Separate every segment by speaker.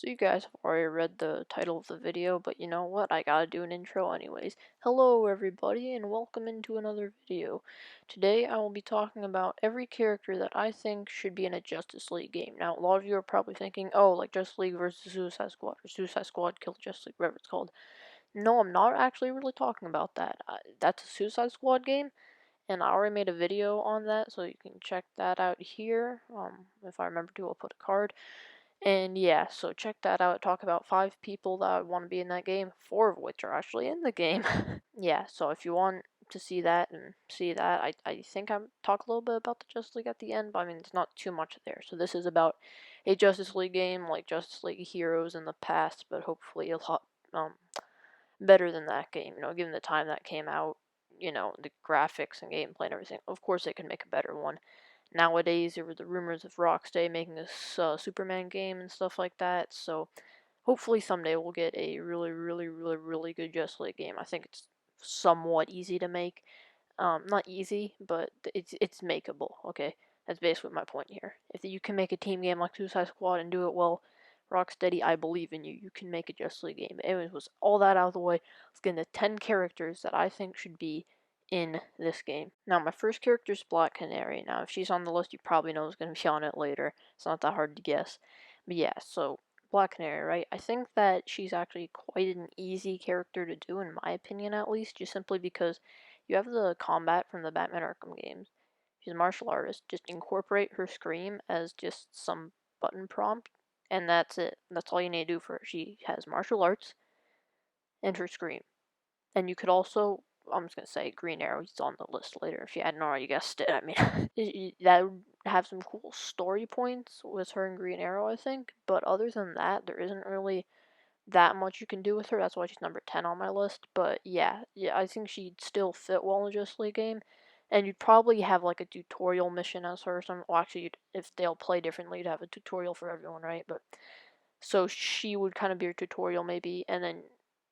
Speaker 1: So you guys have already read the title of the video, but you know what? I gotta do an intro anyways. Hello everybody and welcome into another video. Today I will be talking about every character that I think should be in a Justice League game. Now a lot of you are probably thinking, oh, like Justice League versus Suicide Squad, or Suicide Squad killed Justice League, whatever it's called. No, I'm not actually really talking about that. That's a Suicide Squad game, and I already made a video on that, so you can check that out here. If I remember to, I'll put a card. And yeah, so check that out. Talk about 5 people that want to be in that game, 4 of which are actually in the game. Yeah, so if you want to see that and see that, I think I talk a little bit about the Justice League at the end, but I mean, it's not too much there. So this is about a Justice League game like Justice League Heroes in the past, but hopefully a lot better than that game, given the time that came out, the graphics and gameplay and everything. Of course, they can make a better one. Nowadays, there were the rumors of Rocksteady making a Superman game and stuff like that, so hopefully someday we'll get a really, really, really, really good Justice League game. I think it's somewhat easy to make. Not easy, but it's makeable, okay? That's basically my point here. If you can make a team game like Suicide Squad and do it well, Rocksteady, I believe in you. You can make a Justice League game. But anyways, with all that out of the way, let's get into 10 characters that I think should be in this game. Now, my first character is Black Canary. Now, if she's on the list, you probably know who's going to be on it later. It's not that hard to guess. But yeah, so Black Canary, right? I think that she's actually quite an easy character to do, in my opinion at least, just simply because you have the combat from the Batman Arkham games. She's a martial artist. Just incorporate her scream as just some button prompt, and that's it. That's all you need to do for her. She has martial arts and her scream. And you could also, I'm just gonna say Green Arrow. He's on the list later if you hadn't already guessed it. I mean, that would have some cool story points with her and Green Arrow, I think. But other than that, there isn't really that much you can do with her. That's why she's number 10 on my list. But yeah, I think she'd still fit well in a Justice League game. And you'd probably have like a tutorial mission as her. Well, actually, if they'll play differently, you'd have a tutorial for everyone, right? But so she would kind of be your tutorial maybe, and then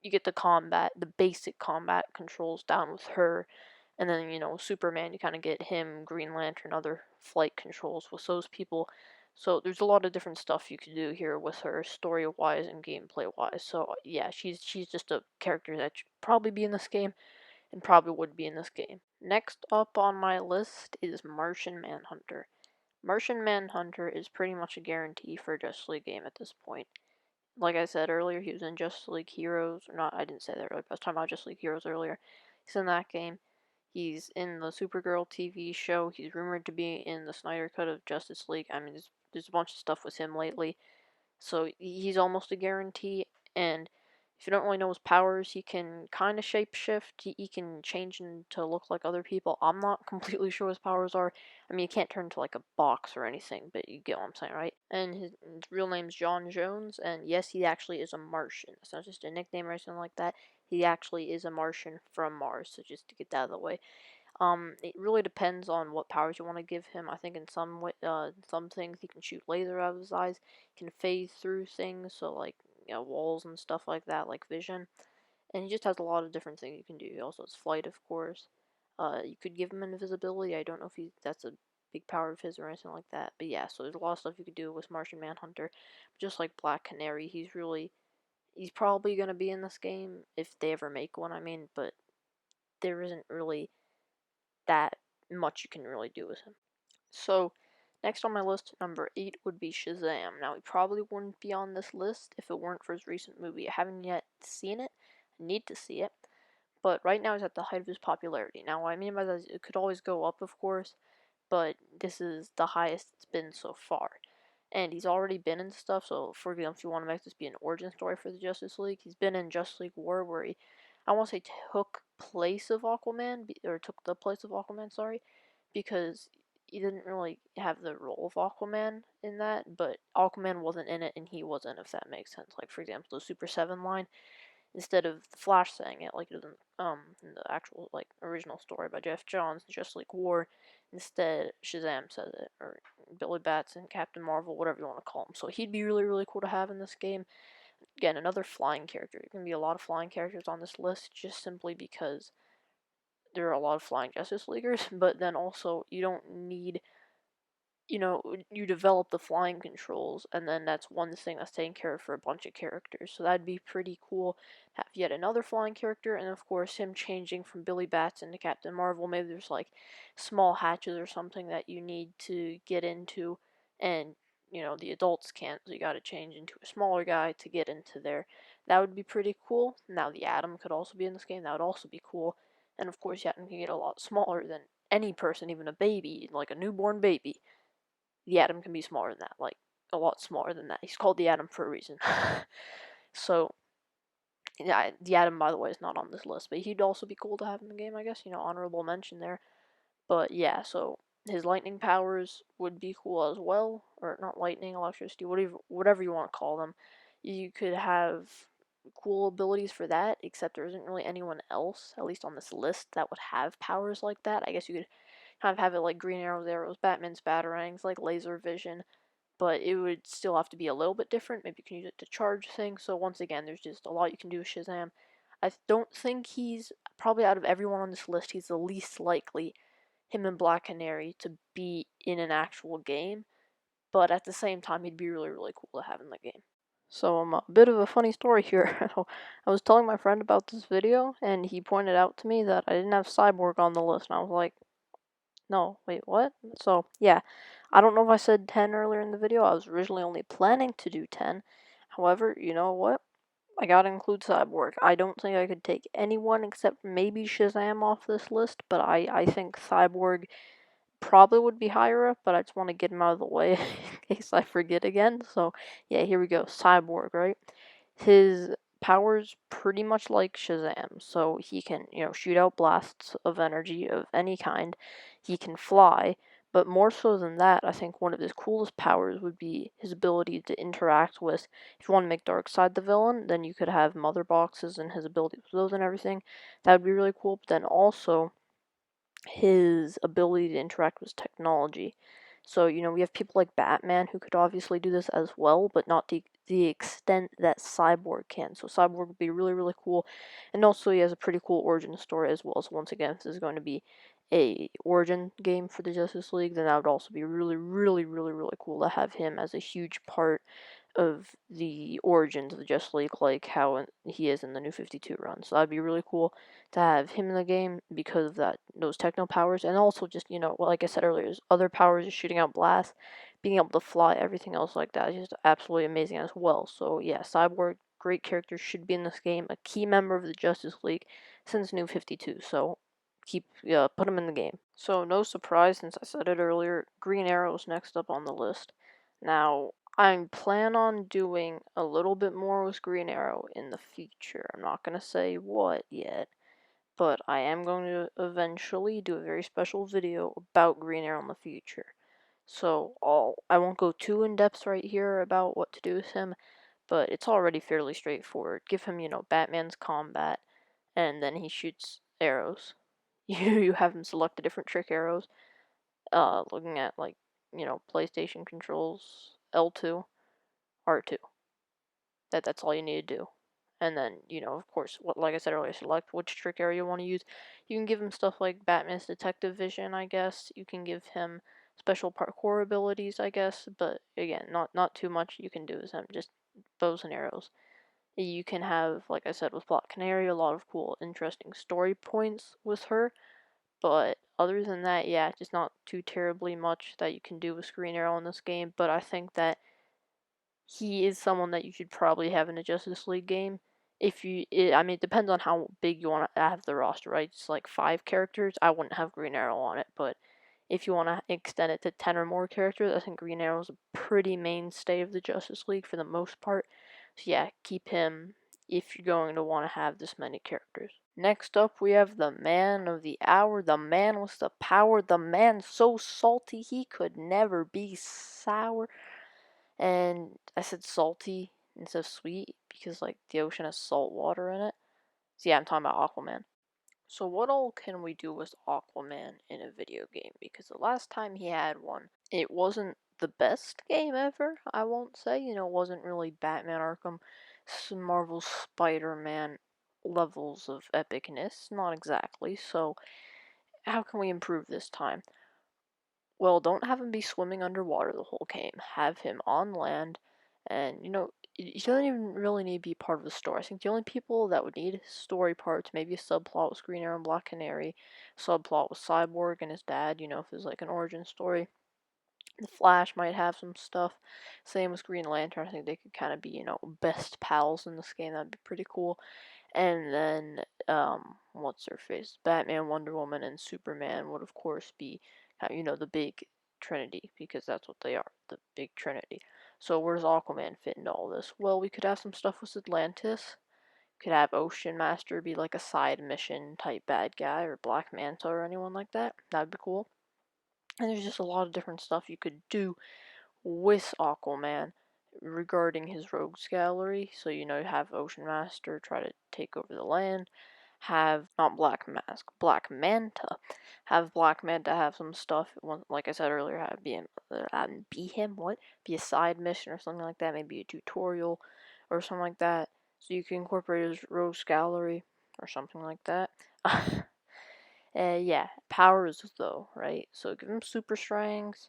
Speaker 1: you get the basic combat controls down with her, and then Superman, you kind of get him, Green Lantern, other flight controls with those people. So there's a lot of different stuff you could do here with her, story wise and gameplay wise. So yeah, she's just a character that should probably be in this game, and probably would be in this game. Next up on my list is Martian Manhunter. Martian Manhunter is pretty much a guarantee for a Justice League game at this point. Like I said earlier, he was in Justice League Heroes. Or not, I didn't say that earlier, but I was talking about Justice League Heroes earlier. He's in that game. He's in the Supergirl TV show. He's rumored to be in the Snyder Cut of Justice League. I mean, there's a bunch of stuff with him lately. So he's almost a guarantee. And if you don't really know his powers, he can kind of shapeshift. He can change to look like other people. I'm not completely sure what his powers are. I mean, he can't turn into like a box or anything, but you get what I'm saying, right? And his real name's John Jones, and yes, he actually is a Martian. It's not just a nickname or something like that. He actually is a Martian from Mars, so just to get that out of the way. It really depends on what powers you want to give him. I think in some things he can shoot laser out of his eyes, can phase through things, so like walls and stuff like that, like vision. And he just has a lot of different things you can do. He also has flight, of course. You could give him invisibility. I don't know if that's a big power of his or anything like that. But yeah, so there's a lot of stuff you could do with Martian Manhunter. Just like Black Canary, he's probably gonna be in this game if they ever make one. I mean, but there isn't really that much you can really do with him. So, next on my list, number 8 would be Shazam. Now, he probably wouldn't be on this list if it weren't for his recent movie. I haven't yet seen it. I need to see it. But right now he's at the height of his popularity. Now, what I mean by that is it could always go up, of course, but this is the highest it's been so far. And he's already been in stuff, so for example, if you want to make this be an origin story for the Justice League, he's been in Justice League War where I want to say took place of Aquaman, or took the place of Aquaman, sorry, because he didn't really have the role of Aquaman in that, but Aquaman wasn't in it and he wasn't, if that makes sense. Like, for example, the Super 7 line, instead of the Flash saying it like it is in the actual like original story by Jeff Johns, Justice League War, instead Shazam says it, or Billy Batson, Captain Marvel, whatever you want to call him. So he'd be really, really cool to have in this game. Again, another flying character. There can be a lot of flying characters on this list just simply because there are a lot of flying Justice Leaguers, but then also you don't need you develop the flying controls, and then that's one thing that's taken care of for a bunch of characters. So that'd be pretty cool. Have yet another flying character, and of course him changing from Billy Bats into Captain Marvel. Maybe there's like small hatches or something that you need to get into, and the adults can't, so you got to change into a smaller guy to get into there. That would be pretty cool. Now the Atom could also be in this game. That would also be cool. And of course, Atom can get a lot smaller than any person, even a baby, like a newborn baby. The Atom can be smaller than that, like a lot smaller than that. He's called the Atom for a reason. So, yeah, the Atom, by the way, is not on this list, but he'd also be cool to have in the game, I guess. Honorable mention there. But yeah, so his lightning powers would be cool as well, or not lightning, electricity, whatever you want to call them. You could have cool abilities for that, except there isn't really anyone else, at least on this list, that would have powers like that. I guess you could kind of have it like Green Arrows, Batman's Batarangs, like laser vision, but it would still have to be a little bit different. Maybe you can use it to charge things. So once again, there's just a lot you can do with Shazam. I don't think he's, probably out of everyone on this list, he's the least likely, him and Black Canary, to be in an actual game, but at the same time, he'd be really, really cool to have in the game. So, a bit of a funny story here. I was telling my friend about this video, and he pointed out to me that I didn't have Cyborg on the list, and I was like, no, wait, what? So, yeah, I don't know if I said 10 earlier in the video. I was originally only planning to do 10. However, you know what? I gotta include Cyborg. I don't think I could take anyone except maybe Shazam off this list, but I think Cyborg probably would be higher up, but I just want to get him out of the way in case I forget again. So, yeah, here we go. Cyborg, right? His powers pretty much like Shazam. So he can, shoot out blasts of energy of any kind. He can fly, but more so than that, I think one of his coolest powers would be his ability to interact with. If you want to make Darkseid the villain, then you could have Mother Boxes and his abilities with those and everything. That would be really cool. But then also his ability to interact with technology. So, we have people like Batman who could obviously do this as well, but not to the extent that Cyborg can. So Cyborg would be really, really cool. And also he has a pretty cool origin story as well. So once again, if this is going to be a origin game for the Justice League, then that would also be really, really, really, really cool to have him as a huge part of the origins of the Justice League, like how he is in the New 52 run. So that'd be really cool to have him in the game because of those techno powers, and also just like I said earlier, his other powers is shooting out blasts, being able to fly, everything else like that is just absolutely amazing as well. So yeah, Cyborg, great character, should be in this game, a key member of the Justice League since New 52. So put him in the game. So no surprise, since I said it earlier, Green Arrow's next up on the list. Now, I plan on doing a little bit more with Green Arrow in the future. I'm not going to say what yet, but I am going to eventually do a very special video about Green Arrow in the future. So I won't go too in depth right here about what to do with him, but it's already fairly straightforward. Give him, Batman's combat, and then he shoots arrows. You have him select the different trick arrows, looking at like, PlayStation controls, L2, R2. That's all you need to do. And then, of course, like I said earlier, select which trick area you want to use. You can give him stuff like Batman's detective vision, I guess. You can give him special parkour abilities, I guess. But again, not too much you can do with him, just bows and arrows. You can have, like I said, with Black Canary, a lot of cool, interesting story points with her. But other than that, yeah, just not too terribly much that you can do with Green Arrow in this game. But I think that he is someone that you should probably have in a Justice League game. I mean, it depends on how big you want to have the roster, right? It's like 5 characters. I wouldn't have Green Arrow on it, but if you want to extend it to 10 or more characters, I think Green Arrow is a pretty mainstay of the Justice League for the most part. So yeah, keep him if you're going to want to have this many characters. Next up, we have the man of the hour, the man with the power, the man so salty he could never be sour. And I said salty instead of sweet because like the ocean has salt water in it. So yeah, I'm talking about Aquaman. So what all can we do with Aquaman in a video game? Because the last time he had one, it wasn't the best game ever, I won't say. It wasn't really Batman Arkham, Marvel Spider-Man levels of epicness, not exactly. So how can we improve this time? Well, don't have him be swimming underwater the whole game. Have him on land, and he doesn't even really need to be part of the story. I think the only people that would need story parts, maybe a subplot with Green Arrow and Black Canary, subplot with Cyborg and his dad, if it's like an origin story. The Flash might have some stuff. Same with Green Lantern. I think they could kind of be, best pals in this game. That'd be pretty cool. And then, what's their face? Batman, Wonder Woman, and Superman would, of course, be, the big Trinity, because that's what they are, the big Trinity. So where does Aquaman fit into all this? Well, we could have some stuff with Atlantis. Could have Ocean Master be like a side mission type bad guy, or Black Manta, or anyone like that. That'd be cool. And there's just a lot of different stuff you could do with Aquaman regarding his rogues gallery. So, you have Ocean Master try to take over the land. Have, not Black Mask, Black Manta. Have Black Manta have some stuff, like I said earlier, be a side mission or something like that, maybe a tutorial or something like that. So you can incorporate his rogues gallery or something like that. Yeah, powers though, right? So give him super strength,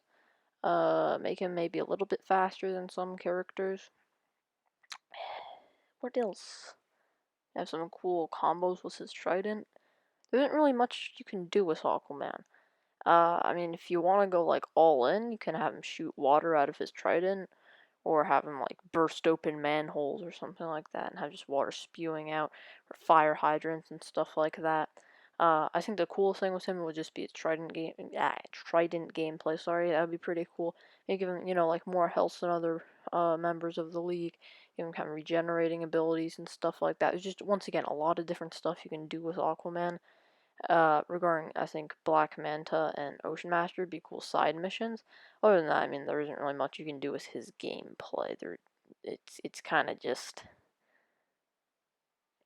Speaker 1: make him maybe a little bit faster than some characters. What else? Have some cool combos with his trident. There isn't really much you can do with Aquaman. I mean, if you want to go like all in, you can have him shoot water out of his trident, or have him like burst open manholes or something like that, and have just water spewing out, or fire hydrants and stuff like that. I think the coolest thing with him would just be his trident gameplay. Sorry, that would be pretty cool. Maybe give him, like more health than other members of the league. Give him kind of regenerating abilities and stuff like that. It's just once again a lot of different stuff you can do with Aquaman. Regarding, I think, Black Manta and Ocean Master would be cool side missions. Other than that, I mean, there isn't really much you can do with his gameplay. It's kind of just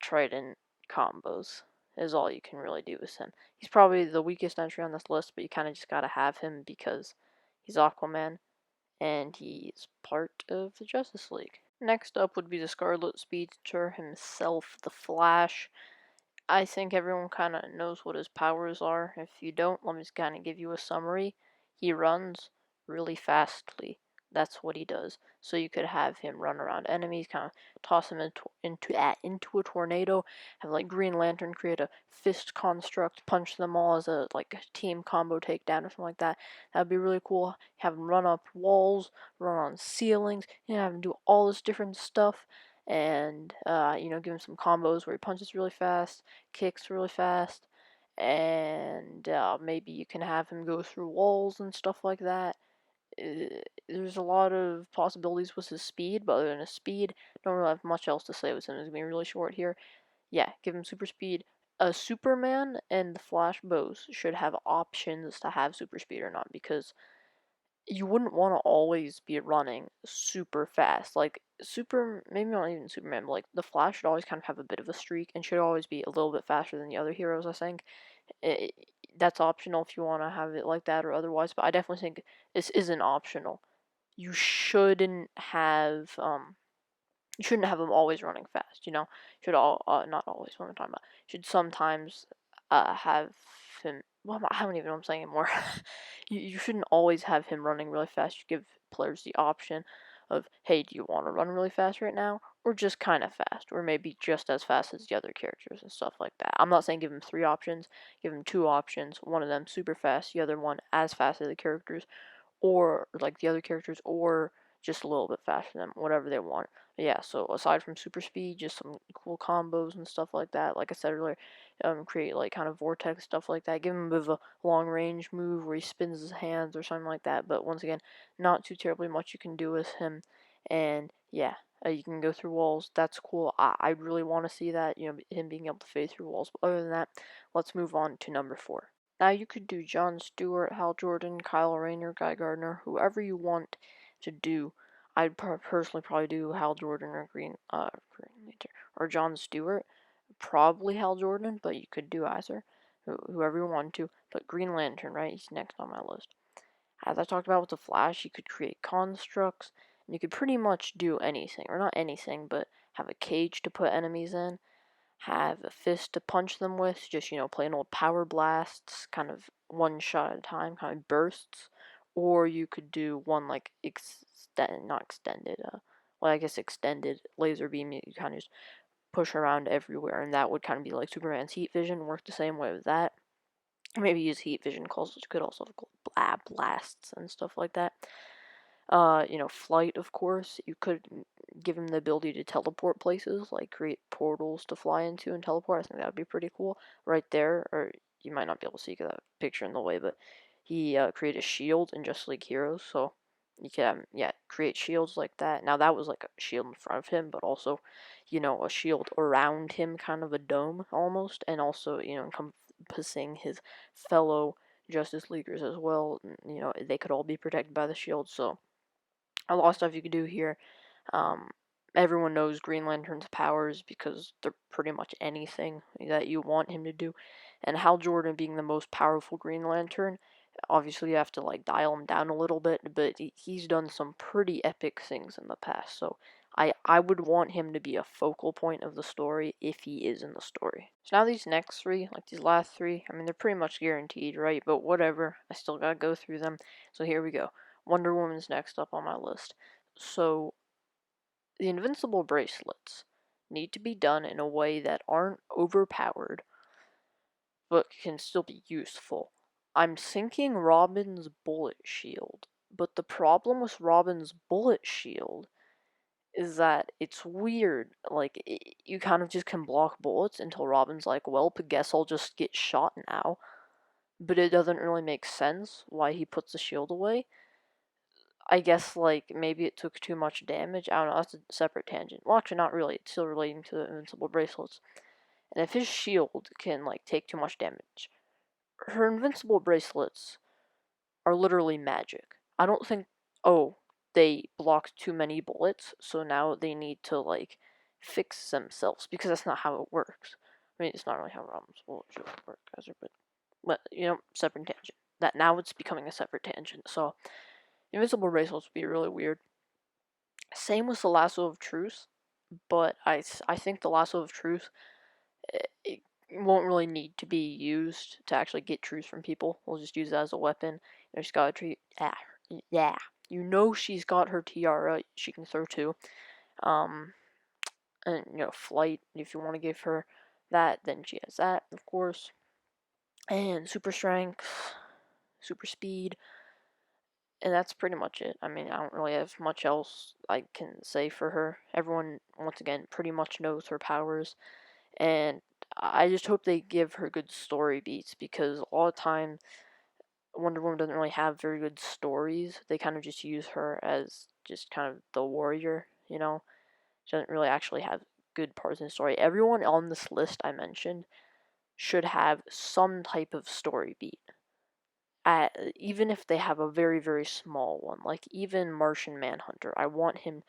Speaker 1: trident combos is all you can really do with him. He's probably the weakest entry on this list, but you kind of just gotta have him because he's Aquaman and he's part of the Justice League. Next up would be the Scarlet Speedster himself, the Flash. I think everyone kind of knows what his powers are. If you don't, let me just kind of give you a summary. He runs really fastly. That's what he does. So you could have him run around enemies, kind of toss him into a tornado, have like Green Lantern create a fist construct, punch them all as a like team combo takedown or something like that. That'd be really cool. Have him run up walls, run on ceilings, have him do all this different stuff, and give him some combos where he punches really fast, kicks really fast, and maybe you can have him go through walls and stuff like that. There's a lot of possibilities with his speed, but other than his speed, don't really have much else to say with him. It's gonna be really short here. Yeah, give him super speed. Superman and the Flash both should have options to have super speed or not, because you wouldn't want to always be running super fast. Like maybe not even Superman, but like the Flash should always kind of have a bit of a streak and should always be a little bit faster than the other heroes. I think it, that's optional if you want to have it like that or otherwise. But I definitely think this isn't optional. You shouldn't have you shouldn't have them always running fast. Should all not always. What am I talking about? Should sometimes have him. Well, I don't even know what I'm saying anymore. You shouldn't always have him running really fast. You give players the option of, hey, do you want to run really fast right now, or just kind of fast, or maybe just as fast as the other characters and stuff like that. I'm not saying give him 3 options. Give him 2 options. One of them super fast, the other one as fast as the characters, or like the other characters, or just a little bit faster than them, whatever they want. But yeah, so aside from super speed, just some cool combos and stuff like that. Like I said earlier, create like kind of vortex stuff like that. Give him a bit of a long range move where he spins his hands or something like that. But once again, not too terribly much you can do with him. And yeah, you can go through walls. That's cool. I really want to see that. Him being able to fade through walls. But other than that, let's move on to number 4. Now you could do John Stewart, Hal Jordan, Kyle Rayner, Guy Gardner, whoever you want to do. I'd personally probably do Hal Jordan or Green Lantern or John Stewart. Probably Hal Jordan, but you could do either. Whoever you want to. But Green Lantern, right? He's next on my list. As I talked about with the Flash, you could create constructs, and you could pretty much do anything, or not anything, but have a cage to put enemies in, have a fist to punch them with, just, plain old power blasts, kind of one shot at a time, kind of bursts, or you could do one like not extended, well, I guess extended laser beam. You kind of just push around everywhere, and that would kind of be like Superman's heat vision. Work the same way with that. Maybe use heat vision calls, which could also have blasts and stuff like that. Flight, of course. You could give him the ability to teleport places, like create portals to fly into and teleport. I think that would be pretty cool. Right there, or you might not be able to see that picture in the way, but he created a shield in Justice League Heroes, so you can, create shields like that. Now, that was like a shield in front of him, but also, a shield around him, kind of a dome almost, and also, encompassing his fellow Justice Leaguers as well. They could all be protected by the shield, so a lot of stuff you could do here. Um, Everyone knows Green Lantern's powers because they're pretty much anything that you want him to do. And Hal Jordan being the most powerful Green Lantern, obviously you have to like dial him down a little bit, but he's done some pretty epic things in the past. So I would want him to be a focal point of the story if he is in the story. So now these next three, like these last three, I mean they're pretty much guaranteed, right? But whatever, I still gotta go through them. So here we go. Wonder Woman's next up on my list. So the invincible bracelets need to be done in a way that aren't overpowered, but can still be useful. I'm thinking Robin's bullet shield, but the problem with Robin's bullet shield is that it's weird. Like, you kind of just can block bullets until Robin's like, well, I guess I'll just get shot now. But it doesn't really make sense why he puts the shield away. I guess, like, maybe it took too much damage. I don't know, that's a separate tangent. Well, actually, not really. It's still relating to the invincible bracelets. And if his shield can, like, take too much damage, her invincible bracelets are literally magic. I don't think, oh, they blocked too many bullets, so now they need to, like, fix themselves, because that's not how it works. I mean, it's not really how Robin's bullet shield works, but, separate tangent. That now it's becoming a separate tangent, so invincible bracelets would be really weird. Same with the Lasso of Truth, but I think the Lasso of Truth, it won't really need to be used to actually get truth from people. We'll just use it as a weapon. She's got a tree. Yeah. She's got her tiara. She can throw too. And flight. If you want to give her that, then she has that, of course. And super strength, super speed. And that's pretty much it. I mean, I don't really have much else I can say for her. Everyone, once again, pretty much knows her powers. And I just hope they give her good story beats, because a lot of time Wonder Woman doesn't really have very good stories. They kind of just use her as just kind of the warrior, She doesn't really actually have good parts in the story. Everyone on this list I mentioned should have some type of story beat. Even if they have a very, very small one, like even Martian Manhunter, I want him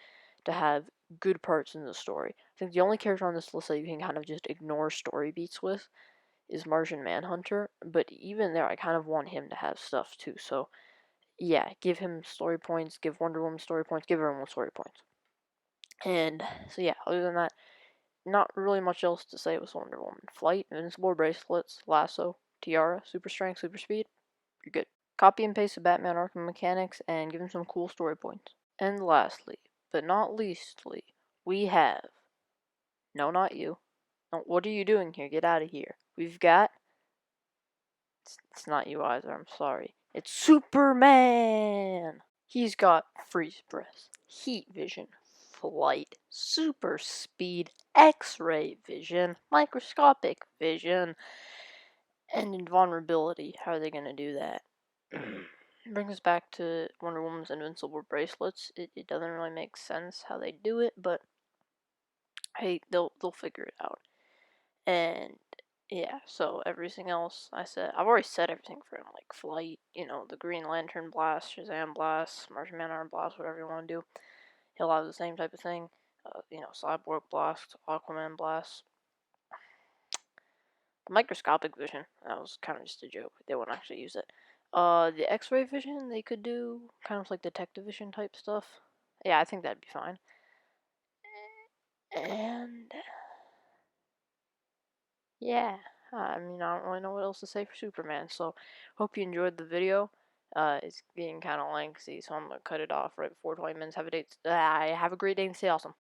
Speaker 1: to have good parts in the story. I think the only character on this list that you can kind of just ignore story beats with is Martian Manhunter, but even there, I kind of want him to have stuff too. So, yeah, give him story points, give Wonder Woman story points, give everyone story points. And so, yeah, other than that, not really much else to say with Wonder Woman. Flight, invincible bracelets, lasso, tiara, super strength, super speed, you're good. Copy and paste the Batman Arkham mechanics and give him some cool story points. And lastly, but not leastly, we have. No, not you. No, what are you doing here? Get out of here. We've got. It's not you either, I'm sorry. It's Superman! He's got freeze breath, heat vision, flight, super speed, X-ray vision, microscopic vision, and invulnerability. How are they gonna do that? Brings us back to Wonder Woman's invincible bracelets. It doesn't really make sense how they do it, but hey, they'll figure it out. And yeah, so everything else I've already said everything for him, like flight, the Green Lantern blast, Shazam blast, Martian Manhunter blast, whatever you want to do. He'll have the same type of thing. Cyborg blast, Aquaman blast. Microscopic vision, that was kind of just a joke. They won't actually use it. The X-ray vision, they could do kind of like detective vision type stuff. Yeah, I think that'd be fine. And yeah, I mean, I don't really know what else to say for Superman, so hope you enjoyed the video. It's getting kind of lengthy, so I'm gonna cut it off right before 20 minutes. Have a great day and stay awesome.